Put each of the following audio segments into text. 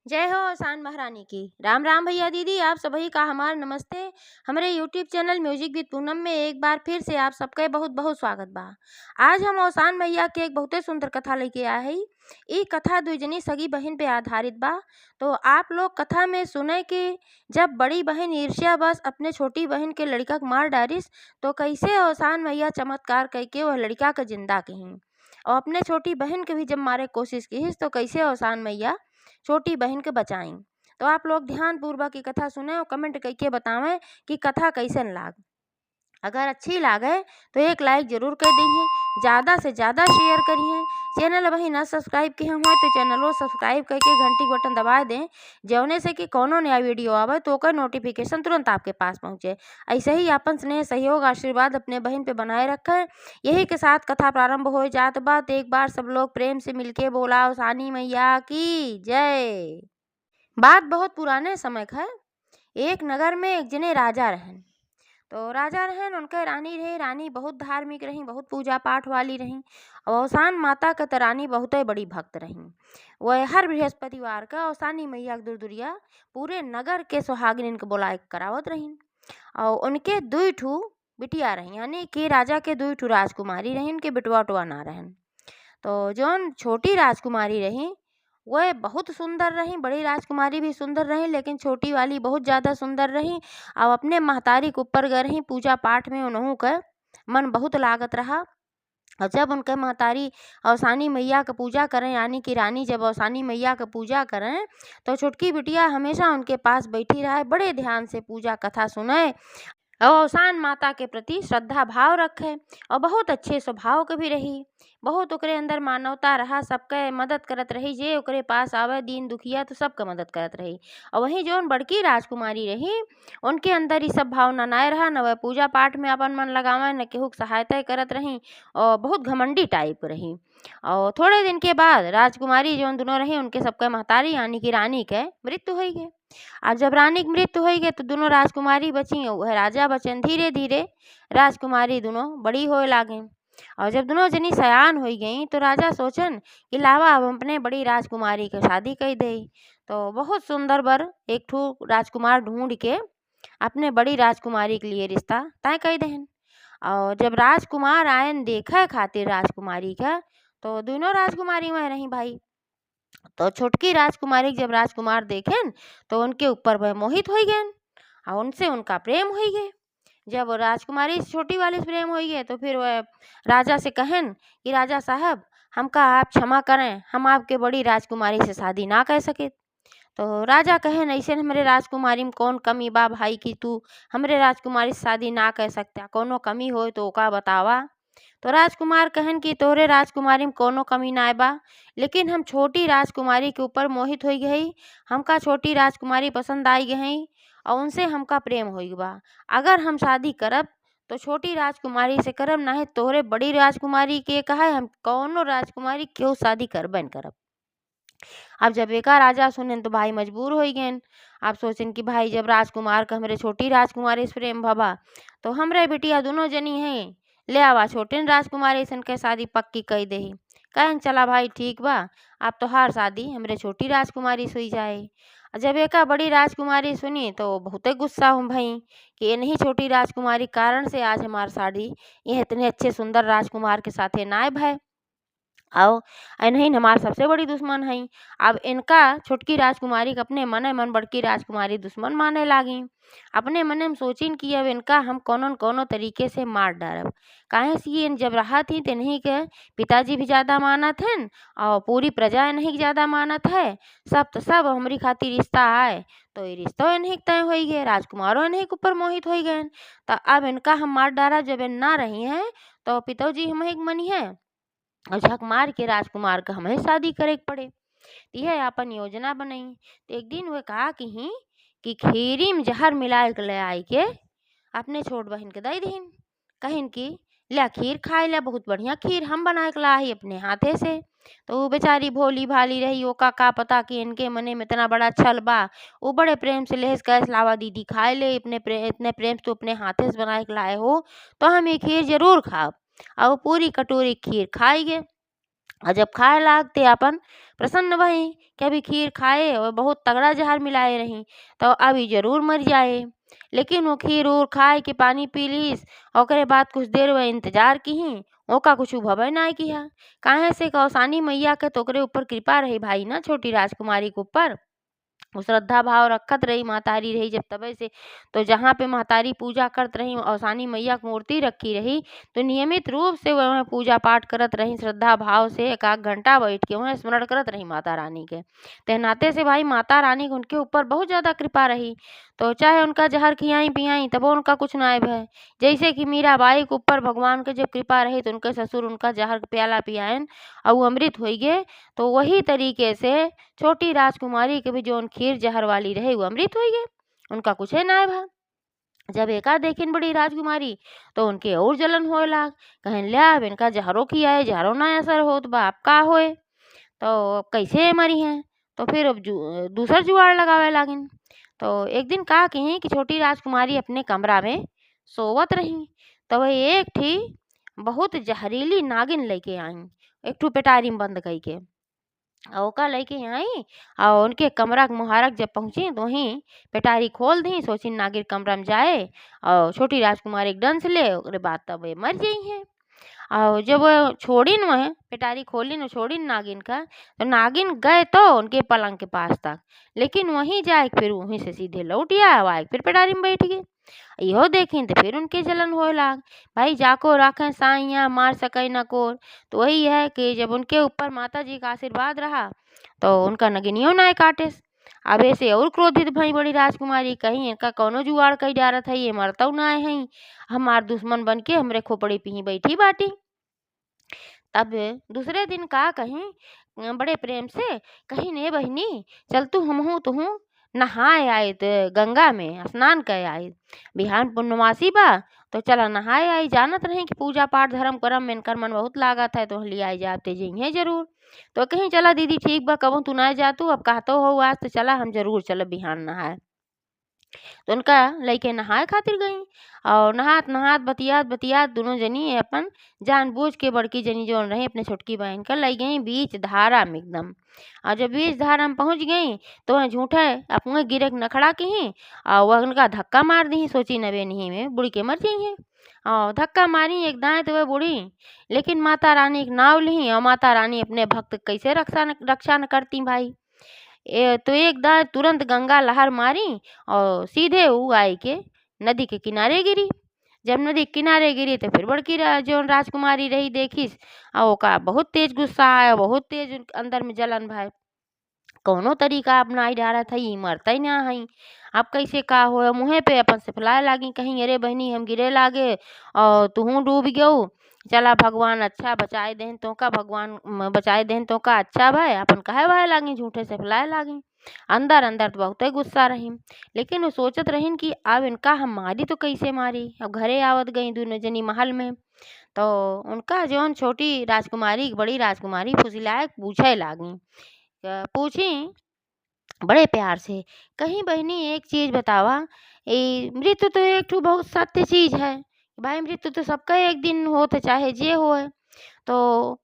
जय हो आसान महारानी की। राम राम भैया दीदी, आप सभी का हमारा नमस्ते। हमारे YouTube channel music with Poonam में एक बार फिर से आप सबके बहुत बहुत स्वागत बा। आज हम आसान भैया के एक बहुते सुंदर कथा लेके आए हैं। ये कथा दुजनी सगी बहन पे आधारित बा। तो आप लोग कथा में सुने कि जब बड़ी बहन ईर्ष्यावश अपने छोटी बहन के लड़का के मार डारिस तो कैसे आसान भैया चमत्कार करके वह लड़का के जिंदा कहीं और अपने छोटी बहन के भी जब मारे कोशिश की तो कैसे आसान भैया छोटी बहन के बचाई। तो आप लोग ध्यान पूर्वक की कथा सुने और कमेंट करके बतावें कि कथा कैसन लाग। अगर अच्छी लागे तो एक लाइक जरूर कर दीजिए, ज़्यादा से ज़्यादा शेयर करिए। चैनल अभी ना सब्सक्राइब किए हुए तो चैनल को सब्सक्राइब करके घंटी के बटन दबा दें, जौने से कि कोनो नया वीडियो आवे तो ओकर नोटिफिकेशन तुरंत आपके पास पहुँचे। ऐसे ही अपन स्नेह सहयोग आशीर्वाद अपने बहन पे बनाए रखें। यही के साथ कथा प्रारंभ हो जात बा। तो एक बार सब लोग प्रेम से मिलके बोला आसानी मैया की जय। बात बहुत पुराने समय का है। एक नगर में एक जने राजा रहन। तो राजा रहन, उनके रानी रही। रानी बहुत धार्मिक रही, बहुत पूजा पाठ वाली रही और औसान माता के तो रानी बहुत बड़ी भक्त रही। वह हर बृहस्पतिवार का औसानी मैया के दुरदुरिया पूरे नगर के सुहागिन के बुलाए करावत रही। और उनके दुई ठू बिटिया रही, यानी कि राजा के दुई ठू राजकुमारी रही, उनके बिटवा उटवा ना रहन। तो जौन छोटी राजकुमारी रही वह बहुत सुंदर रही, बड़ी राजकुमारी भी सुंदर रही, लेकिन छोटी वाली बहुत ज़्यादा सुंदर रही। और अपने महतारी के ऊपर गए रही पूजा पाठ में, उन्हों का मन बहुत लागत रहा। और जब उनके महतारी औसानी मैया का पूजा करें, यानी कि रानी जब औसानी मैया का पूजा करें तो छोटकी बिटिया हमेशा उनके पास बैठी रहे, बड़े ध्यान से पूजा कथा सुने और औसान माता के प्रति श्रद्धा भाव रखे और बहुत अच्छे स्वभाव के भी रही। बहुत ओकरे अंदर मानवता रहा, सबके मदद करत रही, जे ओकरे पास आवे दीन दुखिया तो सबके मदद करत रही। और वहीं जौन बड़की राजकुमारी रही उनके अंदर ये सब भावना नाय रहा, न वह पूजा पाठ में अपन मन लगावे, न केहू के सहायता करत रही और बहुत घमंडी टाइप रही। और थोड़े दिन के बाद राजकुमारी जौन दोनों रही उनके सबके महतारी यानी कि रानी के मृत्यु हो गई। अब जब रानी की मृत्यु हो गई तो दोनों राजकुमारी बची और वह राजा बचन। धीरे धीरे राजकुमारी दोनों बड़ी होए लागे और जब दोनों जनी सयान हो गई तो राजा सोचन कि लावा अब अपने बड़ी राजकुमारी के शादी कर दे। तो बहुत सुंदर बर एक ठू राजकुमार ढूंढ के अपने बड़ी राजकुमारी के लिए रिश्ता तय कर देहन। और जब राजकुमार आयन देखा खातिर राजकुमारी का तो दोनों राजकुमारी वह रही भाई। तो छोटकी राजकुमारी जब राजकुमार देखेन तो उनके ऊपर वह मोहित हो गए और उनसे उनका प्रेम हो गए। जब राजकुमारी से छोटी वाली से प्रेम हो गए तो फिर वह राजा से कहन कि राजा साहब हमका आप क्षमा करें, हम आपके बड़ी राजकुमारी से शादी ना कर सके। तो राजा कहन ऐसे हमरे राजकुमारी में कौन कमी बा भाई कि तू हमरे राजकुमारी से शादी ना कर सकता, कोनो कमी हो तो ओका बतावा। तो राजकुमार कहन कि तोहरे राजकुमारी में कोनो कमी ना बा, लेकिन हम छोटी राजकुमारी के ऊपर मोहित हो गई। हमका छोटी राजकुमारी पसंद आई गई और उनसे हमका प्रेम हो बा। अगर हम शादी करब तो छोटी राजकुमारी से करब, ना तोहरे बड़ी राजकुमारी के कहा हम कौनो राजकुमारी क्यों शादी करबन करब। अब जब एका राजा सुने तो भाई मजबूर हो गए। आप सोचन कि भाई जब राजकुमार का हमरे छोटी राजकुमारी से प्रेम भबा तो हमरे बिटिया दोनों जनी हैं, ले आवा छोटे राजकुमारी सन के शादी पक्की कर दे। कहन चला भाई ठीक बा, अब तो हर शादी हमरे छोटी राजकुमारी से हुई जाए। जब एका बड़ी राजकुमारी सुनी तो बहुते गुस्सा हूँ भाई कि ये नहीं छोटी राजकुमारी कारण से आज हमार शादी ये इतने अच्छे सुंदर राजकुमार के साथ ना भाई आओ नहीं हमार सबसे बड़ी दुश्मन है। अब इनका छोटकी राजकुमारी के अपने मन मन बड़की राजकुमारी दुश्मन माने लागी। अपने मन में सोचिन कि अब इनका हम कोनो न कोनो तरीके से मार डालब। काहे से इन जब रहा थी तो इन्हीं के पिताजी भी ज़्यादा मानत हैं और पूरी प्रजा इन्हीं की ज़्यादा मानत है। सब तो सब हमारी खातिर रिश्ता आए तो ये रिश्ता इन्हीं तय हो गए, राजकुमारों इन्हीं के ऊपर मोहित हो गए। तो अब इनका हम मार डाला जब इन ना रही हैं तो पिताजी हम एक मनी है और झक मार के राजकुमार का हमें शादी करे के पड़े। तो यह अपन योजना बनाई। तो एक दिन वह कहा कि खीरी में जहर मिला के ले आई के अपने छोट बहन के दे दीन। कहिन कि ले खीर खाए ले, बहुत बढ़िया खीर हम बना के लाई अपने हाथे से। तो वो बेचारी भोली भाली रही, वो का पता कि इनके मने में इतना बड़ा छल बा। वो बड़े प्रेम से लेस कैस लावा दीदी खाए ले, इतने प्रेम से तो अपने हाथे से बना के लाए हो तो हम ये खीर जरूर खाओ। और वो पूरी कटोरी खीर खाई गए। और जब खाए लागते अपन प्रसन्न भई कि अभी खीर खाए और बहुत तगड़ा जहर मिलाए रही, तो अभी जरूर मर जाए। लेकिन वो खीर उर खाए के पानी पी लीस और ओकरे बाद कुछ देर वह इंतजार की ओका कुछ भवे नाय किया। काहे से कौसानी मैया के तो ओकरे ऊपर कृपा रही भाई ना छोटी राजकुमारी के ऊपर। वो श्रद्धा भाव रखत रही महतारी रही जब तबे से। तो जहाँ पे महतारी पूजा करत रही औसानी मैया की मूर्ति रखी रही, तो नियमित रूप से वह पूजा पाठ करत रही श्रद्धा भाव से। एक आध घंटा बैठ के वह स्मरण करत रही माता रानी के। ते नाते से भाई माता रानी के उनके ऊपर बहुत ज्यादा कृपा रही। तो चाहे उनका जहर खियाई पियाई तबो उनका कुछ नाय भय। जैसे कि मीराबाई के ऊपर भगवान के जब कृपा रही तो उनके ससुर उनका जहर के प्याला पियायन और वो अमृत हो गए। तो वही तरीके से छोटी राजकुमारी के भी जौन खीर जहर वाली रहे वो अमृत हो गए, उनका कुछ नाय भा। जब एका देखिन बड़ी राजकुमारी तो उनके और जलन होए लाग। कहन ले अब इनका जहरों की आए जहरों ना असर होत बा, अब का होए। तो अब कैसे मरी हैं। तो फिर अब दूसर जुगाड़ लगावे लागिन। तो एक दिन का कही कि छोटी राजकुमारी अपने कमरा में सोवत रही, तो वह एक थी बहुत जहरीली नागिन लेके आई, एक ठू पेटारी में बंद कई के। ओका लइके आई और उनके कमरा के मुहारक जब पहुंची तो वहीं पेटारी खोल दी सोची नागिन कमरा में जाए और छोटी राजकुमारी के डंस ले ओकरे बाद तब ये मर जाई है। और जब वो छोड़िन वह पेटारी खोलिन और छोड़िन नागिन का, तो नागिन गए तो उनके पलंग के पास तक, लेकिन वहीं जाए फिर वहीं से सीधे लौट आया आए फिर पेटारी में बैठ गए। इहो देखिन तो फिर उनके जलन होए लाग। भाई जाको राखें साइया मार सके न कोर। तो वही है कि जब उनके ऊपर माता जी का आशीर्वाद रहा तो उनका नगिनियो नाय काटेस। अब ऐसे और क्रोधित भई बड़ी राजकुमारी कहीं इनका कौनो जुगाड़ कई डारत है ये मरतौ नाय हई, हमार दुश्मन बन के हमरे खोपड़ी पी बैठी बाटी। तब दूसरे दिन का कहीं बड़े प्रेम से कहीं ने बहिनी चल तू हमहू तुहू नहाए आए गंगा में स्नान कर आए। बिहान पूर्णमासी बा तो चला नहाए आई, जानत रहे कि पूजा पाठ धर्म कर्म में इनकर मन बहुत लागत है तो ले आई जाते जइहे जरूर। तो कहीं चला दीदी ठीक बा कबहू तू ना जा तू अब कहतो हो आज तो चला हम जरूर चल बिहान नहाए। तो उनका लइके नहाए खातिर गई और नहात नहात बतियात बतियात दोनों जनी अपन जानबूझ के बड़की जनी जोन रही अपने छोटकी बहन का लई गई बीच धारा में एकदम। और जब बीच धारा में पहुंच गई तो वह झूठे अपने गिरे के नखड़ा के ही और वह उनका धक्का मार दी सोची नबे नहीं में बुढ़ी के मर गई है। और धक्का मारी एक दाएं तो वह बूढ़ी, लेकिन माता रानी एक नाव ली और माता रानी अपने भक्त कैसे रक्षा न करती भाई। तो एक दाएं तुरंत गंगा लहर मारी और सीधे वो आई के नदी के किनारे गिरी। जब नदी के किनारे गिरी तो फिर बड़की जो राजकुमारी रही देखिस और ओका बहुत तेज गुस्सा आया बहुत तेज अंदर में जलन भाई। कौनो तरीका अपनाई डारत हई मरतई ना हई, अब कैसे का हो मुँहे पे अपन से फुलाए लागी कहीं अरे बहनी हम गिरे लागे और तुहू डूब गऊ। चला भगवान अच्छा बचाए देन तो का भगवान बचाए देन तो का अच्छा भाई अपन कहे भाई लागी झूठे से फुलाए लागी। अंदर अंदर तो बहुते गुस्सा रही, लेकिन वो सोचत रहीन कि अब इनका हम मारी तो कैसे मारी। अब घरे आवत गई दोनों जनी महल में। तो उनका जौन छोटी राजकुमारी बड़ी राजकुमारी फुसिलाए पूछे लागी। पूछी बड़े प्यार से कहीं बहनी एक चीज बतावा, ये मृत्यु तो एक ठो बहुत सत्य चीज है भाई, मृत्यु तो सबका एक दिन होत है चाहे जे होए। तो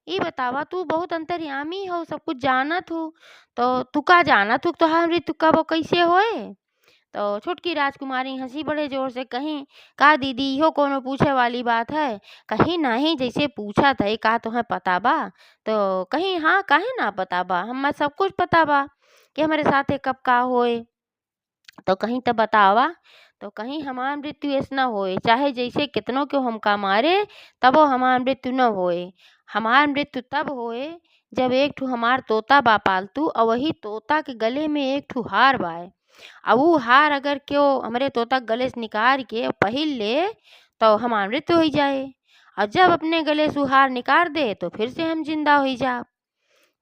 ये बतावा तू बहुत अंतर्यामी हो सब कुछ जानत हो, तो तू का जानत हो तो हाँ मृत्यु कब और कैसे होए। तो छुटकी राजकुमारी हंसी बड़े जोर से कहीं का दीदी इहो कोनो पूछे वाली बात है। कहीं नहीं जैसे पूछा था का तुम्हें पता बा। तो कहीं हाँ काहे ना पता बा हमें सब कुछ पता बा कि हमारे साथे कब का होए। तो कहीं तो बतावा। तो कहीं हमार मृत्यु ऐसे न होए चाहे जैसे कितनों क्यों हमका मारे तबो हमार मृत्यु न होए। हमार मृत्यु तब होए जब एक ठू हमार तोता बा पालतू और वही तोता के गले में एक ठू हार बाए। अब वो हार अगर क्यों हमरे तोता के गले से निकाल के पहिल ले तो हमार मृत्यु हो जाए। और जब अपने गले से हार निकाल दे तो फिर से हम जिंदा हो जा।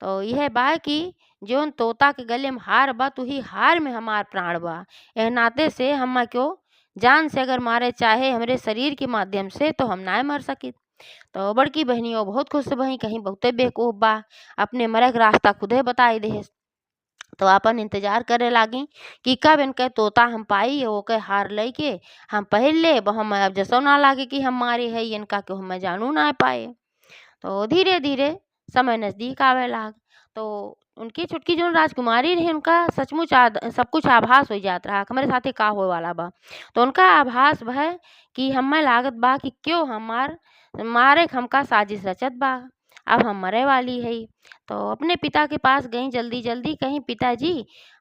तो यह बा कि जौन तोता के गले में हार बा तो ही हार में हमार प्राण बा। एह नाते से हम क्यों जान से अगर मारे चाहे हमरे शरीर के माध्यम से तो हम ना मर सके। तो बड़की बहनियों बहुत खुश भई कहीं बहुते बेवकूफ बा अपने मरे के रास्ता खुदे बताई दे। तो अपन इंतजार करे लागी कि कब इनके तोता हम पाई ओके हार लई के हम पहन ले हम अब जसो ना लागे कि हम मारे है इनका क्यों हम जानू ना पाए। तो धीरे धीरे समय नज़दीक आवे लाग। तो उनकी छुटकी जौन राजकुमारी रही उनका सचमुच सब कुछ आभास हो जात रहा हमरे साथे का होए वाला बा। तो उनका आभास भय कि हम्मे लागत बा कि क्यों मारे के हमका साजिश रचत बा। अब हम मरे वाली हई। तो अपने पिता के पास गई जल्दी-जल्दी कहीं पिताजी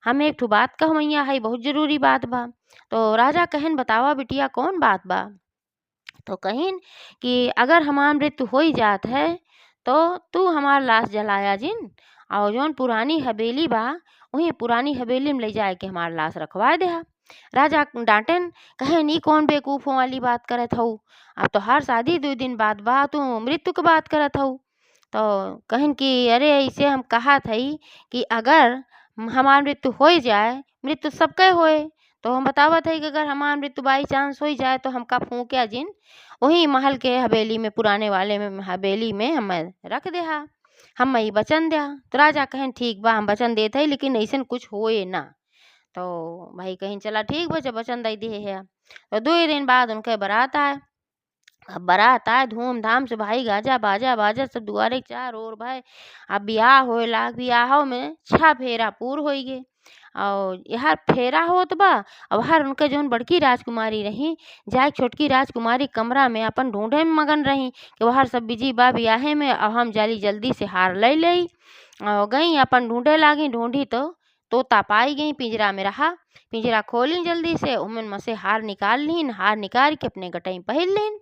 हम एक ठो बात कहवइया हई बहुत ज़रूरी बात बा। तो राजा कहिन बतावा बिटिया कौन बात बा? तो कहिन कि अगर हमार मृत्यु होई जात है तो तू हमार लाश जलाया जिन और जौन पुरानी हवेली बा वहीं पुरानी हवेली में ले जाए के हमार लाश रखवा देहा। राजा डांटन कहेन ई कौन बेवकूफों वाली बात करत हऊ। अब तोहार शादी 2 दिन बाद बा तू मृत्यु के बात करत हऊ। तो कहिन कि अरे ऐसे हम कहत हई कि अगर हमार मृत्यु होई जाए, मृत्यु सबके होए। तो हम बतावत हई कि अगर हमार मृत्यु बाई चांस होई जाए तो हमका फूँकिया जिन वहीं महल के हवेली में पुराने वाले में हवेली में हमें रख देहा। हम्मे ई वचन देहा। तो राजा कहिन ठीक बा हम वचन देत हई लेकिन अइसन कुछ होए ना। तो भाई कहिन चला ठीक बा जब वचन दई दिए है। तो 2 दिन बाद उनके बारात आए। अब बारात आए धूम-धाम से भाई गाजा बाजा बाजत सब दुआरे के चारों ओर भाई। अब बियाह होए लाग बियाहों में 6 फेरा पूर होई गे। और यहर फेरा होत बा अब हर उनके जौन बड़की राजकुमारी रही जाए छोटकी राजकुमारी कमरा में अपन ढूंढे में मगन रही कि वहर सब बिजी बा बियाहे में अब हम जाली जल्दी से हार ले लई। और गई अपन ढूंढे लागी ढूंढी तो तोता पाई गई पिंजरा में रहा। पिंजरा खोली जल्दी से उमन में से हार निकाल लीन हार निकाल के अपने गटई पहिर लीन।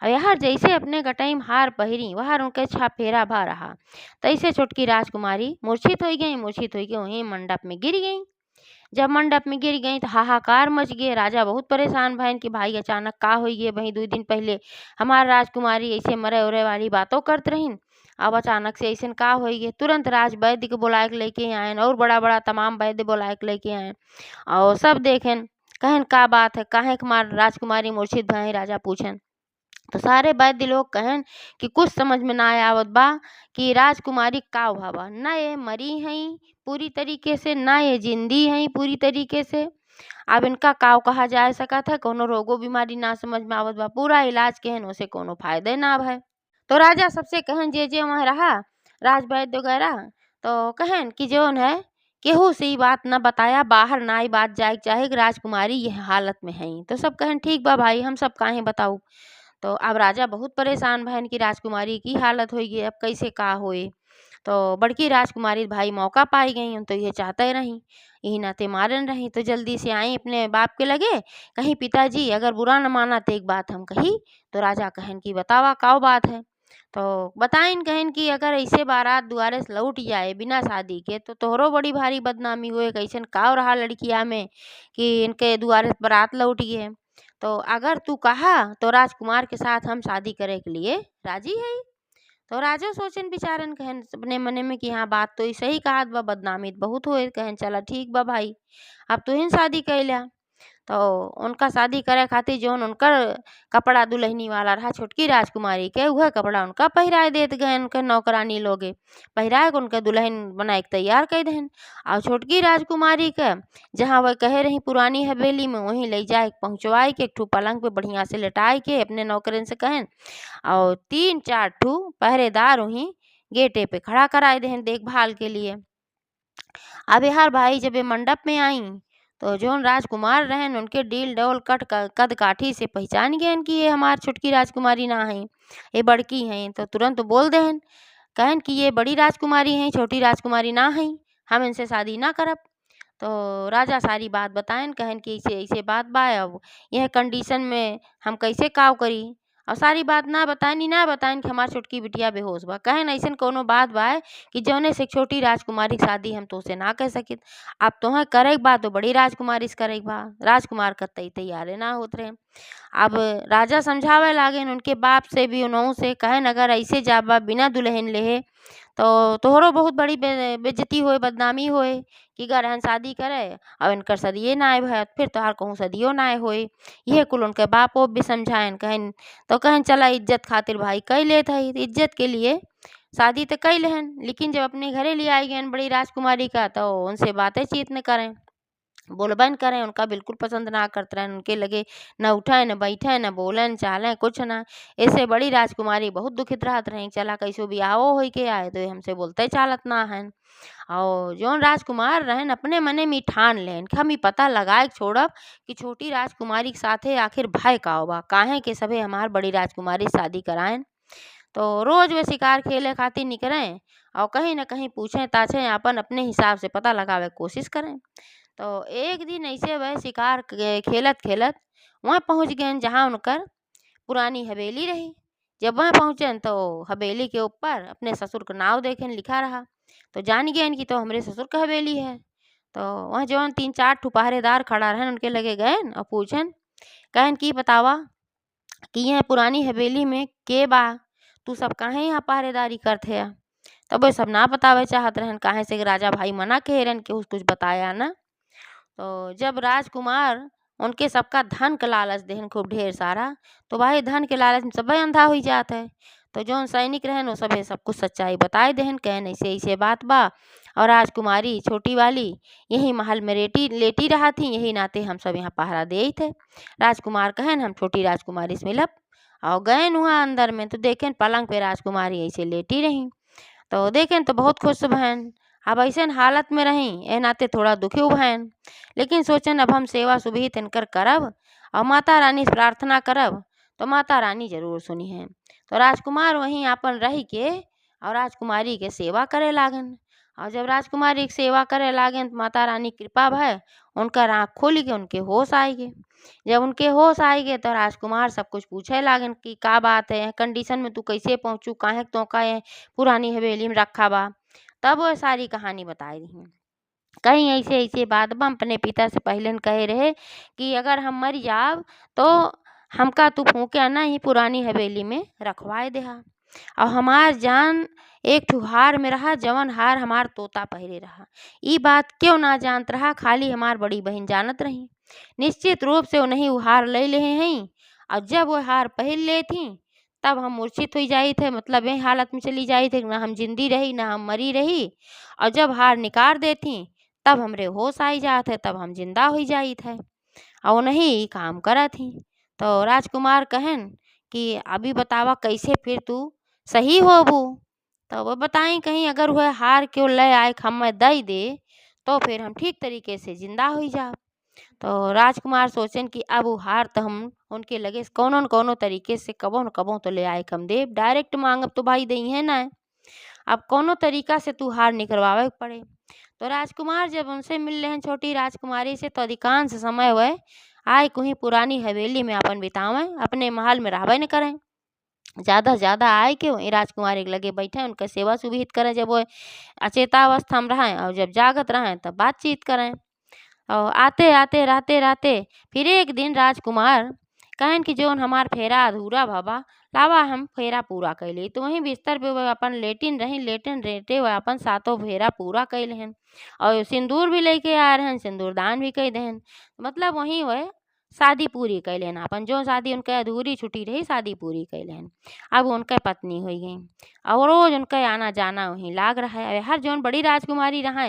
अब यार जैसे अपने गटई में हार पहिरी वहार उनके 6 फेरा भा रहा। तैसे छोटकी राजकुमारी मूर्छित हो गई वहीं मंडप में गिर गई। जब मंडप में गिर गई तो हाहाकार मच गए। राजा बहुत परेशान भइन कि भाई अचानक का होई गे वहीं 2 दिन पहले हमार राजकुमारी ऐसे मरे उरे वाली बातों करत रहीन। अब अचानक से ऐसन का होई गे। तुरंत राज वैद्य के बुलाए के लेके आयन और बड़ा-बड़ा तमाम वैद्य बुलाए के लेके आयन। और सब देखेन कहन का बात है काहे के हमार राजकुमारी मूर्छित भई राजा पूछन। तो सारे वैद्य लोग कहन कि कुछ समझ में ना आवत बा कि राजकुमारी का भावा ना ये मरी हई पूरी तरीके से ना ये जिंदी हई पूरी तरीके से। अब इनका काव कहा जा सकत है कोनो रोगो बीमारी ना समझ में आवत बा पूरा इलाज कहन ओसे कोनो फायदे ना भय। तो राजा सबसे कहन जे वहाँ रहा राज वैद्य वगैरह तो कहन कि जौन है केहू से ई बात न बताया बाहर ना ई बात जाए चाहे कि राजकुमारी यह हालत में हई। तो सब कहन ठीक बा भाई हम सब काहे बताऊ। तो अब राजा बहुत परेशान भइन कि राजकुमारी की हालत होई गे अब कैसे का होए। तो बड़की राजकुमारी भाई मौका पाई गई हम तो ये चाहते रही यही नाते मारन रही तो जल्दी से आई अपने बाप के लगे कहीं पिताजी अगर बुरा न माना तो एक बात हम कही। तो राजा कहन कि बतावा काव बात है। तो बताइन कहन कि अगर ऐसे बारात दुआरे से लौट जाए बिना शादी के तो तोहरो बड़ी भारी बदनामी हुए कैसन काव रहा लड़किया में कि इनके दुआरे से बारात लौट गए। तो अगर तू कहा तो राजकुमार के साथ हम शादी करे के लिए राजी है। तो राजा सोचन विचारन कहन अपने मने में कि हाँ बात तो ई सही कहत बा बदनामी तो बहुत होए कहन चला ठीक बा भाई अब तू ही शादी कैला। तो उनका शादी करे खातिर जौन उनकर कपड़ा दुल्हनी वाला रहा छोटकी राजकुमारी के वह कपड़ा उनका पहिराए देत गए उनके नौकरानी लोगे पहिराए के उनके दुल्हन बनाए के तैयार कर दहन। और छोटकी राजकुमारी के जहाँ वह कहे रही पुरानी हवेली में वहीं ले जाए पहुँचवाए के एक ठू पलंग पे बढ़िया से लेटाए के अपने नौकरन से कहन और 3-4 ठू पहरेदार वहीं गेटे पे खड़ा कराए दहन देखभाल के लिए। अब यार भाई जब ये मंडप में आई तो जौन राजकुमार रहन उनके डील डौल कद काठी से पहचान गए कि ये हमार छुटकी राजकुमारी ना है ये बड़की हैं। तो तुरंत बोल देहन कहन कि ये बड़ी राजकुमारी हैं छोटी राजकुमारी ना है हम इनसे शादी ना करब। तो राजा सारी बात बताएन कहन कि ऐसे ऐसे बात बा अब यह कंडीशन में हम कैसे काव करी। और सारी बात ना बताइन कि हमार छोटकी बिटिया बेहोश बा कहन ऐसन कोनो बात बा कि जौने से छोटी राजकुमारी की शादी हम तो से ना कह सकित। अब तोहे करे के बा तो बड़ी राजकुमारी से करे के बा राजकुमार कतई तैयारे ना होत रहे। अब राजा समझावे लागेन उनके बाप से भी उनहु से कहन अगर ऐसे जाबा बिना दुल्हन लेहे तो तोहरो बहुत बड़ी बेइज्जती होए बदनामी होए कि गरहन शादी करे और इनकर सदिये ना आए भय फिर तोहार कहूँ सदियो ना होए। यह कुल उनके बाप भी समझाएन कहन तो कहन चला इज्जत खातिर भाई कई लेत है इज्जत के लिए शादी तो कई लेहन लेकिन जब अपने घरे ले आई गए बड़ी राजकुमारी का तो उनसे बातें चीत न करें। बोलबन करें उनका बिल्कुल पसंद ना करत रहन। उनके लगे न उठें न बैठें न बोलें चालें कुछ ना। इससे बड़ी राजकुमारी बहुत दुखित रहत रहीं। चला कैसो बियाहो होई के आए तो ये हमसे बोलते चालत ना हन। और जौन राजकुमार रहन अपने मने में ठान लेन कि हम ई पता लगाए के छोड़ब कि छोटी राजकुमारी के साथे आखिर भय का बा, काहे के सभे हमार बड़ी राजकुमारी से शादी कराएन। तो रोज वे शिकार खेले खातिर निकलें और कहीं न कहीं पूछें ताछें अपन अपने हिसाब से पता लगावे के कोशिश करें। तो एक दिन ऐसे वह शिकार खेलत खेलत वहाँ पहुँच गए जहाँ उनकर पुरानी हवेली रही। जब वहाँ पहुँचन तो हवेली के ऊपर अपने ससुर का नाव देखें लिखा रहा। तो जान गए कि तो हमरे ससुर का हवेली है। तो वहाँ जौन 3-4 ठो पहरेदार खड़ा रहन उनके लगे गए और पूछन कहन की बतावा कि यह पुरानी हवेली में के बा, तू सब काहे यहाँ पहरेदारी करत है। तब वे सब ना बतावे चाहत रहन, काहे से कि राजा भाई मना कहे रहन कि कुछ बताया ना। तो जब राजकुमार उनके सबका धन का लालच देहन खूब ढेर सारा, तो भाई धन के लालच में सब अंधा हो जात है। तो जौन सैनिक रहन वो सभे सब कुछ सच्चाई बताए देहन, कहन ऐसे ऐसे बात बा और राजकुमारी छोटी वाली यही महल में लेटी रहा थी, यही नाते हम सब यहाँ पहरा दे थे। राजकुमार कहन हम छोटी राजकुमारी से मिलब और गए वहाँ अंदर में तो देखें पलंग पे राजकुमारी ऐसे लेटी रही। तो देखें तो बहुत खुश भैन। अब ऐसन हालत में रहीं ए नाते थोड़ा दुखी भैन, लेकिन सोचन अब हम सेवा सुविहित इनकर करब और माता रानी से प्रार्थना करब तो माता रानी जरूर सुनी है। तो राजकुमार वहीं आपन रही के और राजकुमारी के सेवा करे लागन। और जब राजकुमारी की सेवा करे लागन तो माता रानी कृपा भय उनकर आँख खोली के उनके होश आए गए। जब उनके होश आए गए तो राजकुमार सब कुछ पूछे लागन कि का बात है, कंडीशन में तू कैसे पहुँचू, काहे तो का पुरानी हवेली में रखा बा। तब वो सारी कहानी बताई रही। कहीं ऐसे ऐसे बात बा अपने पिता से पहले कहे रहे कि अगर हम मर जाब तो हमका तू फूके ना ही पुरानी हवेली में रखवाए देहा और हमार जान एक ठो हार में रहा, जवन हार हमार तोता पहरे रहा। ई बात क्यों ना जानत रहा, खाली हमार बड़ी बहन जानत रही। निश्चित रूप से वो नहीं वो हार ले ले हैं और जब वो हार पहन ले थी तब हम मूर्छित हो जाई थे, मतलब यही हालत में चली जाई थे, ना हम जिंदी रही ना हम मरी रही। और जब हार निकाल देती तब हमरे होश आई जात है, तब हम जिंदा हो जाई थे और नहीं काम करत थी। तो राजकुमार कहन कि अभी बतावा कैसे फिर तू सही होबू। तो वो बताई कहीं अगर वह हार क्यों ले आए हमें दई दे तो फिर हम ठीक तरीके से जिंदा हो जा। तो राजकुमार सोचन कि अब वो हार तो हम उनके लगे कोनो न कोनो तरीके से कबो न कबो तो ले आए कम दे, डायरेक्ट मांगब तो भाई दई है ना। अब कोनो तरीका से तू हार निकलवावे के पड़े। तो राजकुमार जब उनसे मिल रहे हैं छोटी राजकुमारी से तो अधिकांश समय वह आए कहीं पुरानी हवेली में अपन बितावें, अपने महल में रहबे न करें। ज़्यादा से ज़्यादा आए के वहीं राजकुमारी के लगे बैठे उनका सेवा सुविहित करें जब वो अचेतावस्था में रहें और जब जागत रहें तब बातचीत करें। और आते आते रहते रहते फिर एक दिन राजकुमार कहन कि जौन हमार फेरा अधूरा भबा लावा हम फेरा पूरा कैली। तो वहीं बिस्तर पे वह अपन लेटिन रही, लेटिन रहते वह अपन सातों फेरा पूरा कैल हन और सिंदूर भी लेके आ रहन, सिंदूर दान भी कई दहन। मतलब वहीं वह शादी पूरी कैलन, अपन जो शादी उनके अधूरी छुट्टी रही शादी पूरी कैलन। अब उनके पत्नी हो गई और रोज उनका आना जाना वहीं लाग रहा है। हर जौन बड़ी राजकुमारी रहा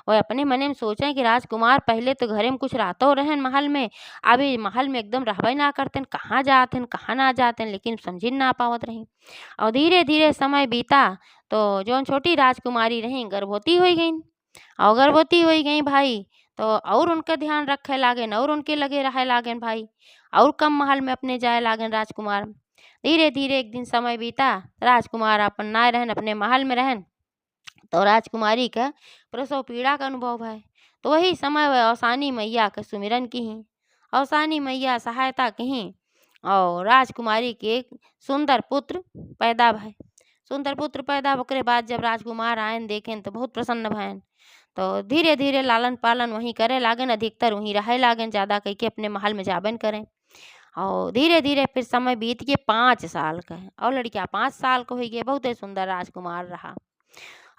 वह अपने मने में सोचें कि राजकुमार पहले तो घरे में कुछ रहते रहन महल में, अभी महल में एकदम रहबे ना करते, कहाँ जाते कहाँ ना जाते, लेकिन समझ ना पावत रही। और धीरे धीरे समय बीता तो जौन छोटी राजकुमारी रही गर्भवती हो गई और गर्भवती हो गई भाई तो और उनका ध्यान रखे लागेन और उनके लगे रहे लागेन भाई और कम महल में अपने जाए लागेन राजकुमार। धीरे धीरे एक दिन समय बीता, राजकुमार अपन ना रहन अपने महल में रहन तो राजकुमारी का प्रसव पीड़ा का अनुभव है। तो वही समय वह औसानी मैया के सुमिरन की ही, औसानी मैया सहायता की ही और राजकुमारी के एक सुंदर पुत्र पैदा भय। सुंदर पुत्र पैदा होकर बाद जब राजकुमार आयन देखें तो बहुत प्रसन्न भयन। तो धीरे धीरे लालन पालन वहीं करे लागन, अधिकतर वहीं रहे लागन, ज़्यादा कह के अपने महल में जाबन करें। और धीरे धीरे फिर समय बीत के 5 साल का है और लड़कियाँ 5 साल को हुई गई। बहुत ही सुंदर राजकुमार रहा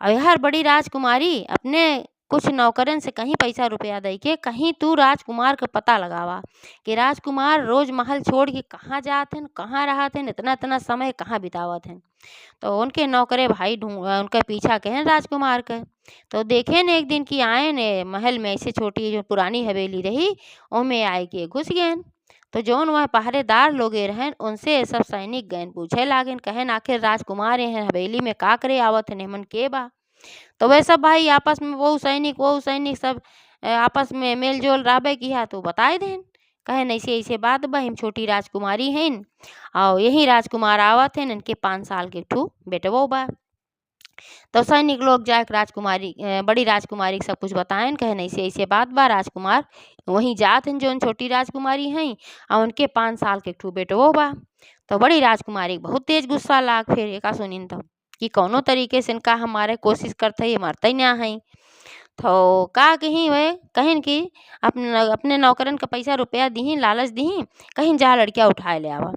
और हर बड़ी राजकुमारी अपने कुछ नौकरन से कहीं पैसा रुपया दे के कहीं तू राजकुमार का पता लगावा कि राजकुमार रोज महल छोड़ के कहाँ जात हैं, कहाँ रहत हैं, इतना इतना समय कहाँ बितावत हैं। तो उनके नौकरे भाई ढूंढ उनका पीछा कहें राजकुमार के तो देखे न एक दिन की आए ने महल में ऐसे छोटी जो पुरानी हवेली रही ओमे आए के घुस गएन। तो जौन वह पहरेदार लोगे रहन उनसे सब सैनिक गएन पूछे लागेन कहन आखिर राजकुमार यहाँ हवेली में का करे आवत है हमन के बा। तो वह सब भाई आपस में वो सैनिक सब आपस में मेल जोल रहबे किया तो बताए देन कहन ऐसे ऐसे बात बा हम छोटी राजकुमारी हइन और यही राजकुमार आवत हैं इनके 5 साल के ठू बेटवो बा। तो सैनिक लोग जाके बड़ी राजकुमारी के सब कुछ बताएन कहन ऐसे ऐसे बात बा राजकुमार वहीं जात हन जौन छोटी राजकुमारी हई और उनके 5 साल के ठू बेटवो बा। तो बड़ी राजकुमारी के बहुत तेज गुस्सा लाग फिर एका सुनिन तो कि कौनो तरीके से इनका हमारे कोशिश करते ही मरते ना हई। तो का कहीं वे कहिन कि अपने नौकरन का पैसा रुपया दीही लालच दीही कहीं जा लड़किया उठाए ले आवा।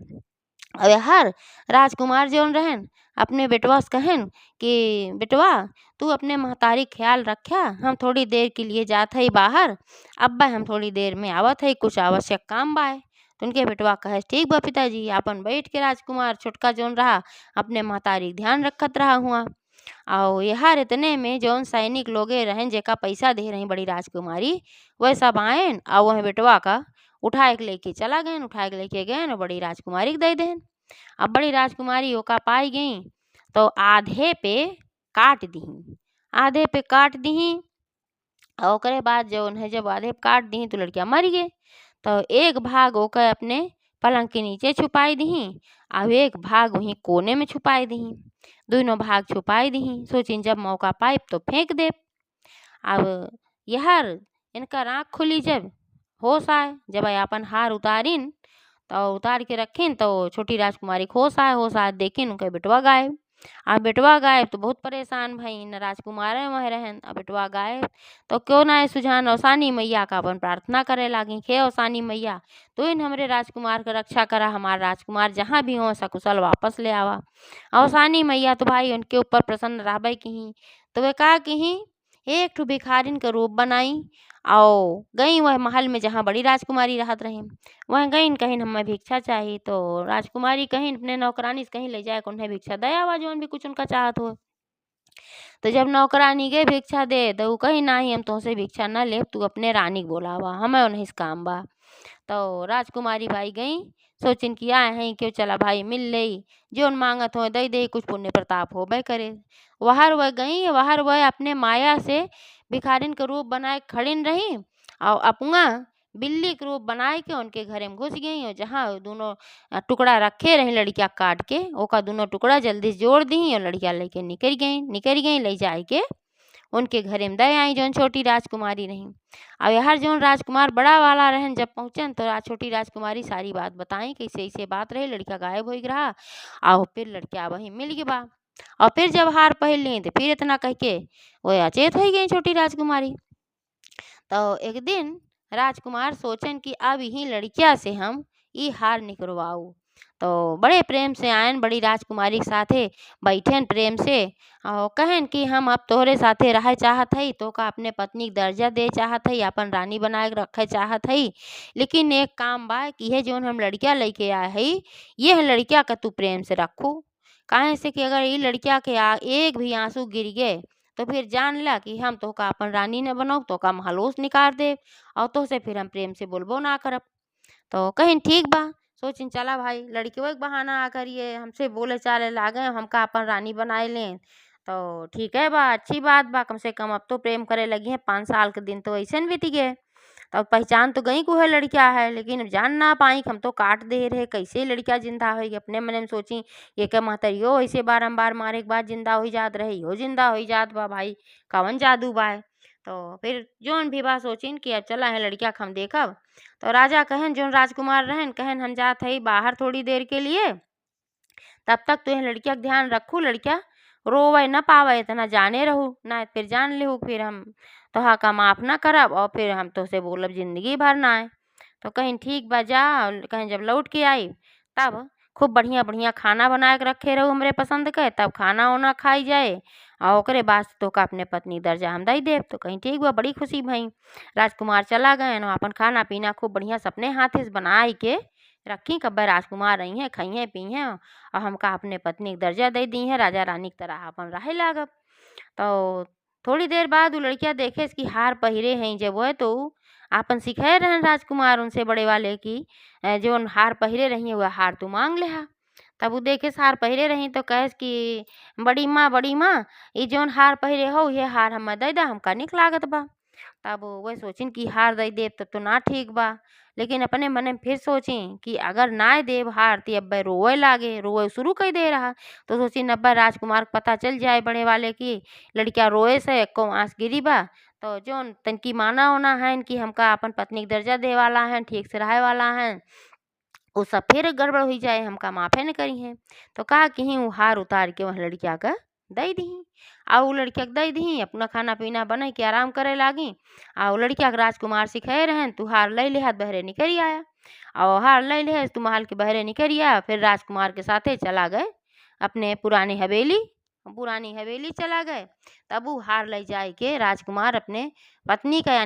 अबे हर राजकुमार जौन रहन अपने बेटवा से कहन कि बेटवा तू अपने महतारी ख्याल रखा हम थोड़ी देर के लिए जात हई बाहर अब्बा हम थोड़ी देर में आवत हई कुछ आवश्यक काम बाय। तो उनके बेटवा कहे ठीक बा पिताजी आपन बैठ के राजकुमार छोटका जौन रहा अपने महतारी के ध्यान रखत रहा हुआ। और यहार इतने में जौन सैनिक लोगे रहन जेका पैसा दे रही बड़ी राजकुमारी वह सब आएन और वह बेटवा का उठाए के लेके चला गए उठाए के लेके गए और बड़ी राजकुमारी के दे देन। अब बड़ी राजकुमारी ओका पाई गई तो आधे पे काट दीही और ओकरे बाद जौन है जब आधे पे काट दीही तो लड़किया मर गए। तो एक भाग ओकर अपने पलंग के नीचे छुपाई दीही और एक भाग वहीं कोने में छुपाई दीही दोनों भाग छुपाई दीही सोचिन जब मौका पाइप तो फेंक दे। अब यहर इनका आँख खुली जब होश आए जब अपन हार उतारिन तो उतार के रखिन तो छोटी राजकुमारी को होश आए देखिन उनका बेटवा गायब। अब बेटवा गायब तो बहुत परेशान भई न राजकुमार वह रहन अब बेटवा गायब। तो क्यों ना सुझान औसानी मैया का अपन प्रार्थना करे लागी हे औसानी मैया तो इन हमरे राजकुमार का रक्षा करा हमारा राजकुमार जहाँ भी हो सकुशल वापस ले आवा। औसानी मैया तो भाई उनके ऊपर प्रसन्न रहबे की तो वे का की एक ठो भिखारिन का रूप बनाई और गई वह महल में जहाँ बड़ी राजकुमारी रहत रही वह गईन कहिन हमें भिक्षा चाहिए तो राजकुमारी कहिन अपने नौकरानी से कहीं ले जाए उन्हें भिक्षा दया आवा जौन भी कुछ उनका चाहत हो। तो जब नौकरानी गए भिक्षा दे तो ऊ कही नाही हम तुमसे भिक्षा न ले तू अपने रानी के बोलावा हमें उन्हें काम बा। तो राजकुमारी भाई गई सोचिन कि आए हैं क्यों चला भाई मिल ले जोन मांगत हो दई दे कुछ पुण्य प्रताप होबे करे। वहर वह अपने माया से भिखारिन का रूप बनाए खड़िन रही और अपना बिल्ली के रूप बनाए के उनके घरे में घुस गई और जहाँ दोनों टुकड़ा रखे रही लड़किया काट के ओका दोनों टुकड़ा जल्दी से जोड़ दी और लड़किया लेके निकल गई ले जाए के उनके घरे में दे आई जौन छोटी राजकुमारी रही। अब यार जौन राजकुमार बड़ा वाला रहन जब पहुँचन तो छोटी राजकुमारी सारी बात बताई कैसे ऐसे बात रही लड़का गायब हो रहा और फिर लड़किया वही मिल गई बा। और फिर जब हार पहन ली तो फिर इतना कह के वो अचेत हो गई छोटी राजकुमारी। तो एक दिन राजकुमार सोचन कि अब यही लड़किया से हम ई हार निकलवाऊ। तो बड़े प्रेम से आयन बड़ी राजकुमारी के साथे बैठन प्रेम से और कहन कि हम अब तोहरे साथे रह चाहत हई तो का अपने पत्नी के दर्जा दे चाहत हई अपन रानी बना के रखे चाहत हई लेकिन एक काम बा कि है जौन हम लड़किया लेके आए हई ये लड़किया का तू प्रेम से रखू काहे से कि अगर ये लड़किया के एक भी आंसू गिर गए तो फिर जान ला कि हम तो का अपन रानी न बनो तो का महलोस निकाल दे और तो से फिर हम प्रेम से बोलबो ना करब। तो कहिन ठीक बा सोचिन चला भाई लड़कियों एक बहाना आकर ये हमसे बोले चाले लागे हमका अपन रानी बनाए लें तो ठीक है बा अच्छी बात बा कम से कम अब तो प्रेम करे लगी है 5 साल के दिन तो ऐसे बीत गए। तो अब पहचान तो गई को है लड़किया है लेकिन अब जान ना पाई हम तो काट दे रहे कैसे लड़किया जिंदा होगी अपने मन में सोची ये क्या महतरियो ऐसे बारम्बार मारे के बाद जिंदा हो जात रही हो जिंदा हो जात बा भाई कवन जादू बा। तो फिर जौन भी बा सोचिन कि अब चला है लड़किया हम देखब। तो राजा कहन जौन राजकुमार रहन कहन हम जात हई बाहर थोड़ी देर के लिए तब तक तो यह लड़किया का ध्यान रखू लड़किया रोवे न पावे इतना जाने रहू ना फिर जान लेहू फिर हम तोहा का माफ़ ना करब और फिर हम तो से बोलब जिंदगी भर ना आए। तो कहीं ठीक बा जा कहीं जब लौट के आई तब खूब बढ़िया बढ़िया खाना बना के रखे रहू हमरे पसंद के तब खाना वाना खाई जाए और ओकरे बाद तो का अपने पत्नी दर्जा हम दई देव। तो कहीं ठीक बा बड़ी खुशी भई राजकुमार चला गए न अपन खाना पीना खूब बढ़िया से अपने हाथे से बनाई के रखी कब्बे राजकुमार रही हैं खई हैं पी हैं और हमका अपने पत्नी के दर्जा दे दी है राजा रानी की तरह अपन रहे लागब। तो थोड़ी देर बाद उ लड़किया देखे कि हार पहिरे हैं जब वह तो उ आपन सिखाए रहन राजकुमार उनसे बड़े वाले की जौन हार पहिरे रही वह हार तू मांग लेहा। तब उ देखे हार पहिरे रही तो कहेस कि बड़ी माँ ई जौन हार पहिरे हो ये हार हमें दे दा हमका निक लागत बा। तब वह सोचिन कि हार दई देब तब तो ना ठीक बा, लेकिन अपने मने में फिर सोची कि अगर नाय देब हार ती अब्बे रोए शुरू कर दे रहा। तो सोचिन अब्बा राजकुमार को पता चल जाए बड़े वाले की लड़किया रोए से एको आंस गिरी बा तो जौन तनकी माना होना है कि हमका अपन पत्नी के दर्जा दे वाला है, ठीक से रहे वाला है, वो सब फिर गड़बड़ हो जाए, हमका माफ़े न करी हैं। तो कहा कि उ हार उतार के वह लड़किया का दई दही। आ उ लड़किया के दई दही, अपना खाना पीना बना के आराम करे लागी। आ उ लड़किया के राजकुमार सिखाए रहन तू हार लई लेहात बहरे निकरी आया। और हार लई लेहस तू महल के बहरे निकरी आया। फिर राजकुमार के साथे चला गए अपने पुरानी हवेली चला गए। तब उ हार लई जाए के राजकुमार अपने पत्नी का यानी